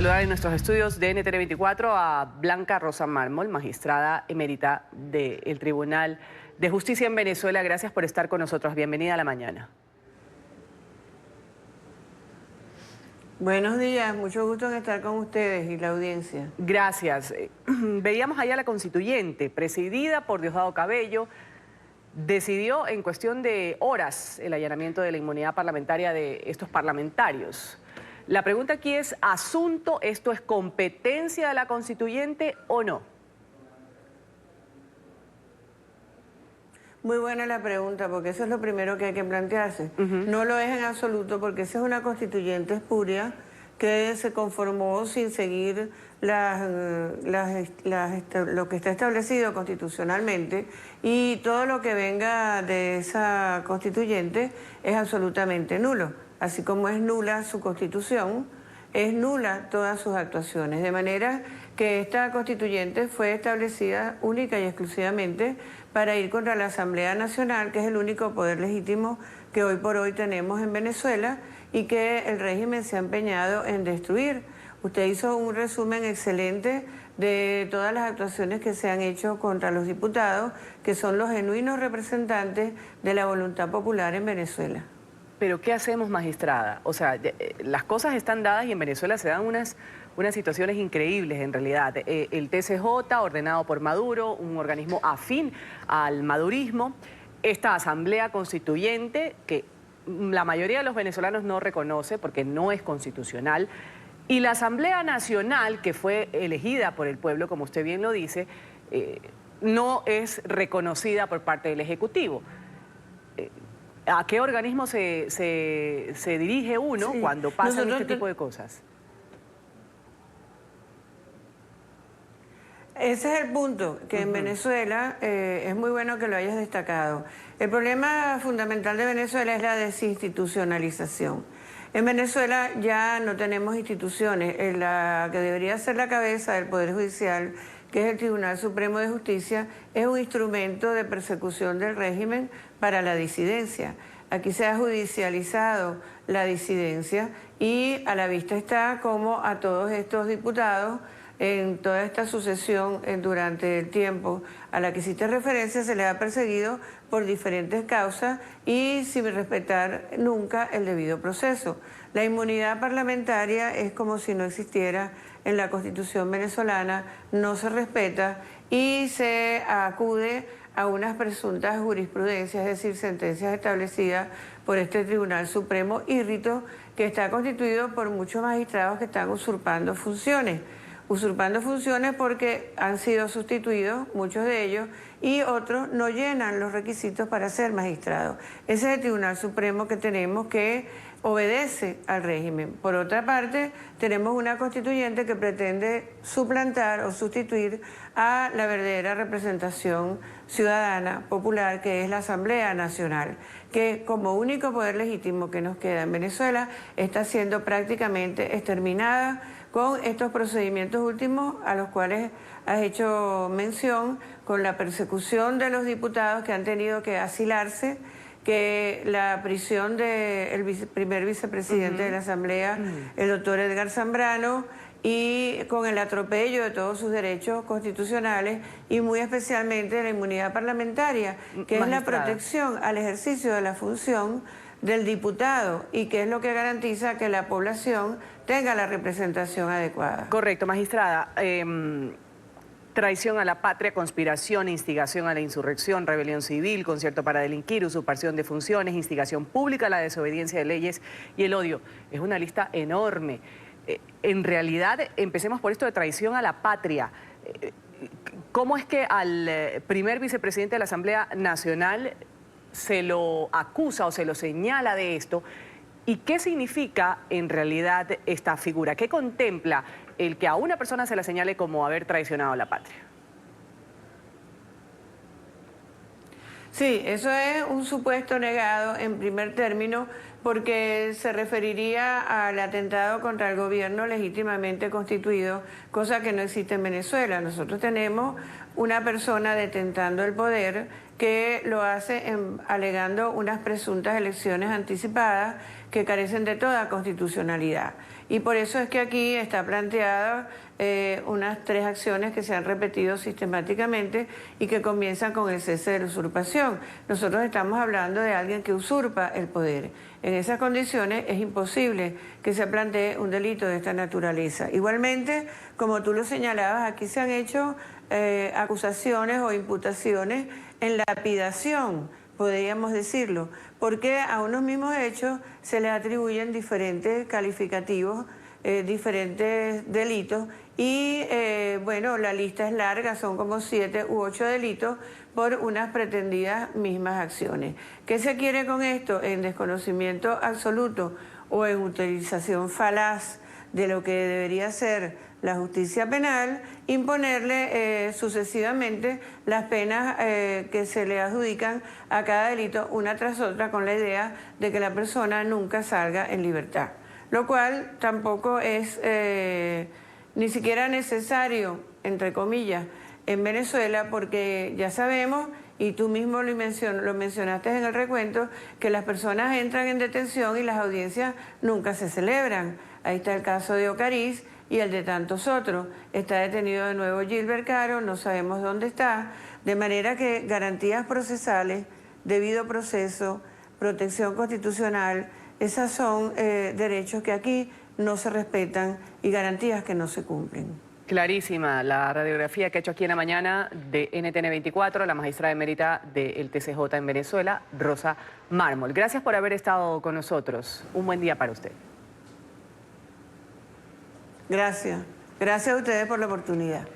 Saludar en nuestros estudios de NTN 24 a Blanca Rosa Mármol, magistrada emérita del Tribunal de Justicia en Venezuela. Gracias por estar con nosotros. Bienvenida a la mañana. Buenos días, mucho gusto en estar con ustedes y la audiencia. Gracias. Veíamos allá la constituyente, presidida por Diosdado Cabello, decidió en cuestión de horas el allanamiento de la inmunidad parlamentaria de estos parlamentarios. La pregunta aquí es, ¿esto es competencia de la constituyente o no? Muy buena la pregunta, porque eso es lo primero que hay que plantearse. No lo es en absoluto, porque esa es una constituyente espuria que se conformó sin seguir lo que está establecido constitucionalmente, y todo lo que venga de esa constituyente es absolutamente nulo. Así como es nula su constitución, es nula todas sus actuaciones. De manera que esta constituyente fue establecida única y exclusivamente para ir contra la Asamblea Nacional, que es el único poder legítimo que hoy por hoy tenemos en Venezuela y que el régimen se ha empeñado en destruir. Usted hizo un resumen excelente de todas las actuaciones que se han hecho contra los diputados, que son los genuinos representantes de la voluntad popular en Venezuela. Pero ¿qué hacemos, magistrada? O sea, las cosas están dadas y en Venezuela se dan unas situaciones increíbles en realidad. El TCJ, ordenado por Maduro, un organismo afín al madurismo, esta asamblea constituyente que la mayoría de los venezolanos no reconoce porque no es constitucional, y la Asamblea Nacional, que fue elegida por el pueblo, como usted bien lo dice, no es reconocida por parte del Ejecutivo. ¿A qué organismo se dirige uno cuando pasan este tipo de cosas? Ese es el punto, que en Venezuela es muy bueno que lo hayas destacado. El problema fundamental de Venezuela es la desinstitucionalización. En Venezuela ya no tenemos instituciones. La que debería ser la cabeza del Poder Judicial, que es el Tribunal Supremo de Justicia, es un instrumento de persecución del régimen para la disidencia. Aquí se ha judicializado la disidencia y a la vista está como a todos estos diputados en toda esta sucesión durante el tiempo a la que hiciste referencia se les ha perseguido por diferentes causas y sin respetar nunca el debido proceso. La inmunidad parlamentaria es como si no existiera en la Constitución venezolana, no se respeta y se acude a unas presuntas jurisprudencias, es decir, sentencias establecidas por este Tribunal Supremo írrito que está constituido por muchos magistrados que están usurpando funciones porque han sido sustituidos, muchos de ellos, y otros no llenan los requisitos para ser magistrados. Ese es el Tribunal Supremo que tenemos, que obedece al régimen. Por otra parte, tenemos una constituyente que pretende suplantar o sustituir a la verdadera representación ciudadana popular, que es la Asamblea Nacional, que como único poder legítimo que nos queda en Venezuela está siendo prácticamente exterminada con estos procedimientos últimos a los cuales has hecho mención, con la persecución de los diputados que han tenido que asilarse, que la prisión del primer vicepresidente de la Asamblea, el doctor Edgar Zambrano, y con el atropello de todos sus derechos constitucionales y muy especialmente la inmunidad parlamentaria, que es la protección al ejercicio de la función del diputado y que es lo que garantiza que la población tenga la representación adecuada. Correcto, magistrada. Traición a la patria, conspiración, instigación a la insurrección, rebelión civil, concierto para delinquir, usurpación de funciones, instigación pública, la desobediencia de leyes y el odio. Es una lista enorme. En realidad, empecemos por esto de traición a la patria. ¿Cómo es que al primer vicepresidente de la Asamblea Nacional se lo acusa o se lo señala de esto? ¿Y qué significa en realidad esta figura? ¿Qué contempla el que a una persona se la señale como haber traicionado a la patria? Sí, eso es un supuesto negado en primer término porque se referiría al atentado contra el gobierno legítimamente constituido, cosa que no existe en Venezuela. Nosotros tenemos una persona detentando el poder que lo hace alegando unas presuntas elecciones anticipadas que carecen de toda constitucionalidad. Y por eso es que aquí está planteada unas 3 acciones que se han repetido sistemáticamente y que comienzan con el cese de la usurpación. Nosotros estamos hablando de alguien que usurpa el poder. En esas condiciones es imposible que se plantee un delito de esta naturaleza. Igualmente, como tú lo señalabas, aquí se han hecho acusaciones o imputaciones en lapidación, podríamos decirlo, porque a unos mismos hechos se les atribuyen diferentes calificativos, diferentes delitos y bueno, la lista es larga, son como 7 u 8 delitos por unas pretendidas mismas acciones. ¿Qué se quiere con esto? En desconocimiento absoluto o en utilización falaz de lo que debería ser la justicia penal, imponerle sucesivamente las penas que se le adjudican a cada delito una tras otra con la idea de que la persona nunca salga en libertad, lo cual tampoco es ni siquiera necesario, entre comillas, en Venezuela, porque ya sabemos, y tú mismo lo mencionaste en el recuento, que las personas entran en detención y las audiencias nunca se celebran. Ahí está el caso de Ocariz y el de tantos otros. Está detenido de nuevo Gilbert Caro, no sabemos dónde está, de manera que garantías procesales, debido proceso, protección constitucional, esas son derechos que aquí no se respetan y garantías que no se cumplen. Clarísima la radiografía que ha hecho aquí en la mañana de NTN 24, la magistrada emérita del TCJ en Venezuela, Rosa Mármol. Gracias por haber estado con nosotros. Un buen día para usted. Gracias. Gracias a ustedes por la oportunidad.